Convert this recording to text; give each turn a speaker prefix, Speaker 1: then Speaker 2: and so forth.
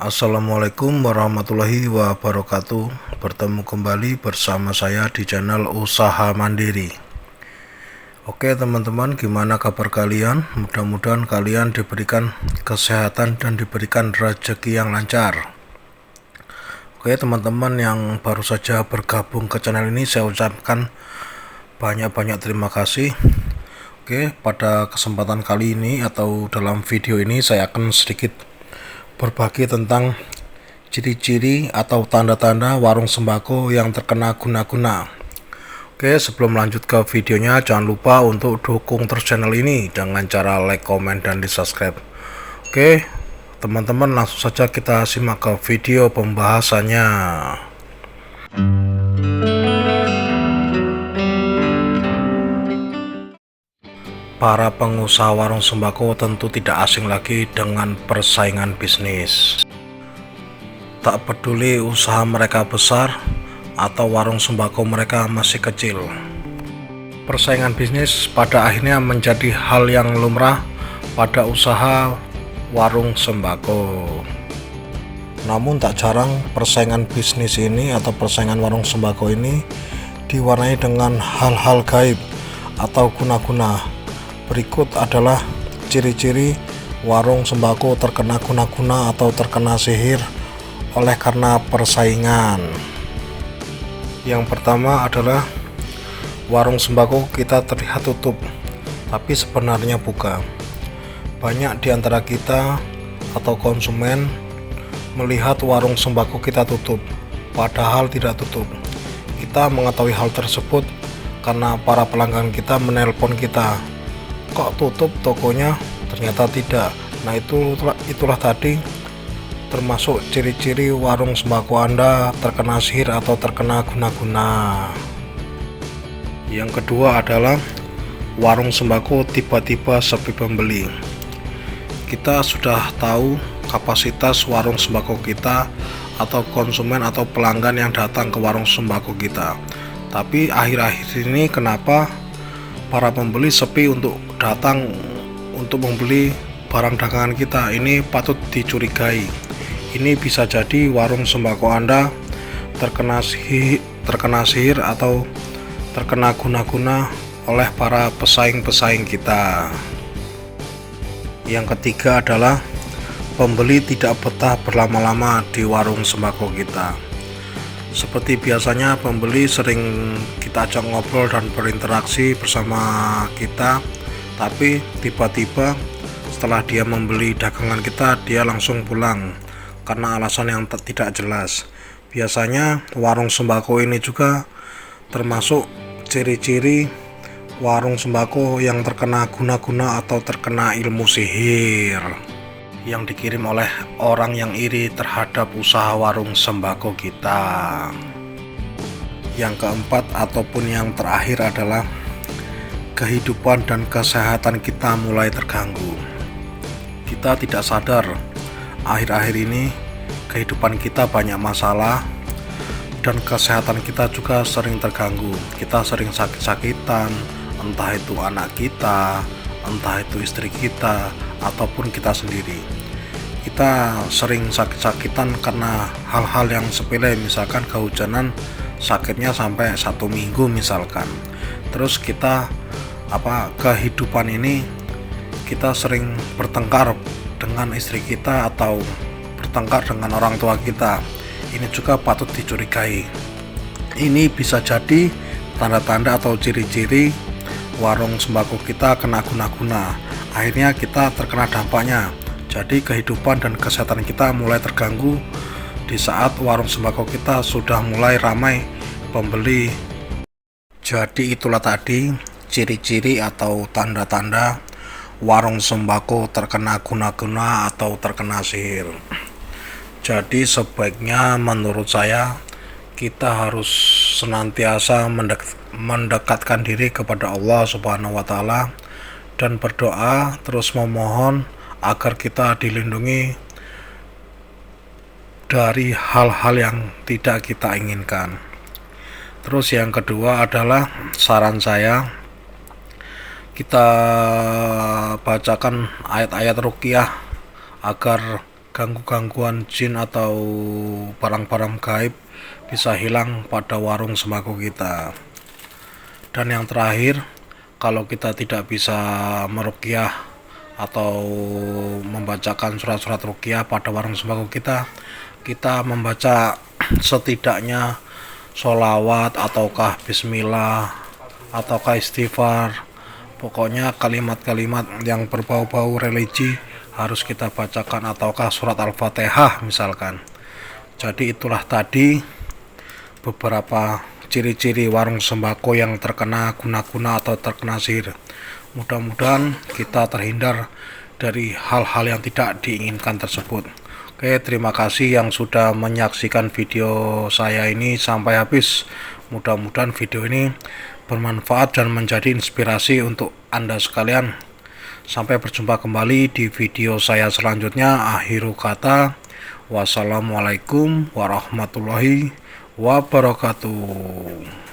Speaker 1: Assalamualaikum warahmatullahi wabarakatuh. Bertemu kembali bersama saya di channel Usaha Mandiri. Oke teman-teman, gimana kabar kalian? Mudah-mudahan kalian diberikan kesehatan dan diberikan rezeki yang lancar. Oke teman-teman yang baru saja bergabung ke channel ini, saya ucapkan banyak-banyak terima kasih. Oke, pada kesempatan kali ini atau dalam video ini saya akan sedikit berbagi tentang ciri-ciri atau tanda-tanda warung sembako yang terkena guna-guna. Oke, sebelum lanjut ke videonya, jangan lupa untuk dukung terus channel ini dengan cara like, komen, dan di subscribe. Oke teman-teman, langsung saja kita simak ke video pembahasannya. Para pengusaha warung sembako tentu tidak asing lagi dengan persaingan bisnis. Tak peduli usaha mereka besar atau warung sembako mereka masih kecil, persaingan bisnis pada akhirnya menjadi hal yang lumrah pada usaha warung sembako. Namun tak jarang persaingan bisnis ini atau persaingan warung sembako ini diwarnai dengan hal-hal gaib atau guna-guna. Berikut adalah ciri-ciri warung sembako terkena guna-guna atau terkena sihir oleh karena persaingan. Yang pertama adalah warung sembako kita terlihat tutup, tapi sebenarnya buka. Banyak di antara kita atau konsumen melihat warung sembako kita tutup, padahal tidak tutup. Kita mengetahui hal tersebut karena para pelanggan kita menelpon kita, kok tutup tokonya? Ternyata tidak. Nah itulah tadi termasuk ciri-ciri warung sembako Anda terkena sihir atau terkena guna-guna. Yang kedua adalah warung sembako tiba-tiba sepi pembeli. Kita sudah tahu kapasitas warung sembako kita atau konsumen atau pelanggan yang datang ke warung sembako kita, tapi akhir-akhir ini kenapa para pembeli sepi untuk datang untuk membeli barang dagangan kita? Ini patut dicurigai. Ini bisa jadi warung sembako Anda terkena sihir atau terkena guna-guna oleh para pesaing-pesaing kita. Yang ketiga adalah pembeli tidak betah berlama-lama di warung sembako kita. Seperti biasanya pembeli sering kita ajak ngobrol dan berinteraksi bersama kita, tapi tiba-tiba setelah dia membeli dagangan kita, dia langsung pulang karena alasan yang tidak jelas. Biasanya warung sembako ini juga termasuk ciri-ciri warung sembako yang terkena guna-guna atau terkena ilmu sihir yang dikirim oleh orang yang iri terhadap usaha warung sembako kita. Yang keempat ataupun yang terakhir adalah kehidupan dan kesehatan kita mulai terganggu. Kita tidak sadar akhir-akhir ini kehidupan kita banyak masalah dan kesehatan kita juga sering terganggu. Kita sering sakit-sakitan, entah itu anak kita, entah itu istri kita, ataupun kita sendiri. Kita sering sakit-sakitan karena hal-hal yang sepele, misalkan kehujanan, sakitnya sampai 1 minggu misalkan. Terus kita kehidupan ini kita sering bertengkar dengan istri kita atau bertengkar dengan orang tua kita. Ini juga patut dicurigai. Ini bisa jadi tanda-tanda atau ciri-ciri warung sembako kita kena guna-guna. Akhirnya kita terkena dampaknya. Jadi kehidupan dan kesehatan kita mulai terganggu di saat warung sembako kita sudah mulai ramai pembeli. Jadi itulah tadi ciri-ciri atau tanda-tanda warung sembako terkena guna-guna atau terkena sihir. Jadi sebaiknya menurut saya kita harus senantiasa mendekatkan diri kepada Allah Subhanahu wa Ta'ala dan berdoa terus memohon agar kita dilindungi dari hal-hal yang tidak kita inginkan. Terus yang kedua adalah saran saya, kita bacakan ayat-ayat ruqyah agar gangguan jin atau barang-barang gaib bisa hilang pada warung sembako kita. Dan yang terakhir, kalau kita tidak bisa meruqyah atau membacakan surat-surat ruqyah pada warung sembako kita membaca setidaknya sholawat ataukah bismillah ataukah istighfar. Pokoknya kalimat-kalimat yang berbau-bau religi harus kita bacakan, ataukah surat Al-Fatihah misalkan. Jadi itulah tadi beberapa ciri-ciri warung sembako yang terkena guna-guna atau terkena sihir. Mudah-mudahan kita terhindar dari hal-hal yang tidak diinginkan tersebut. Oke, terima kasih yang sudah menyaksikan video saya ini sampai habis. Mudah-mudahan video ini bermanfaat dan menjadi inspirasi untuk Anda sekalian. Sampai berjumpa kembali di video saya selanjutnya. Akhiru kata, wassalamualaikum warahmatullahi wabarakatuh.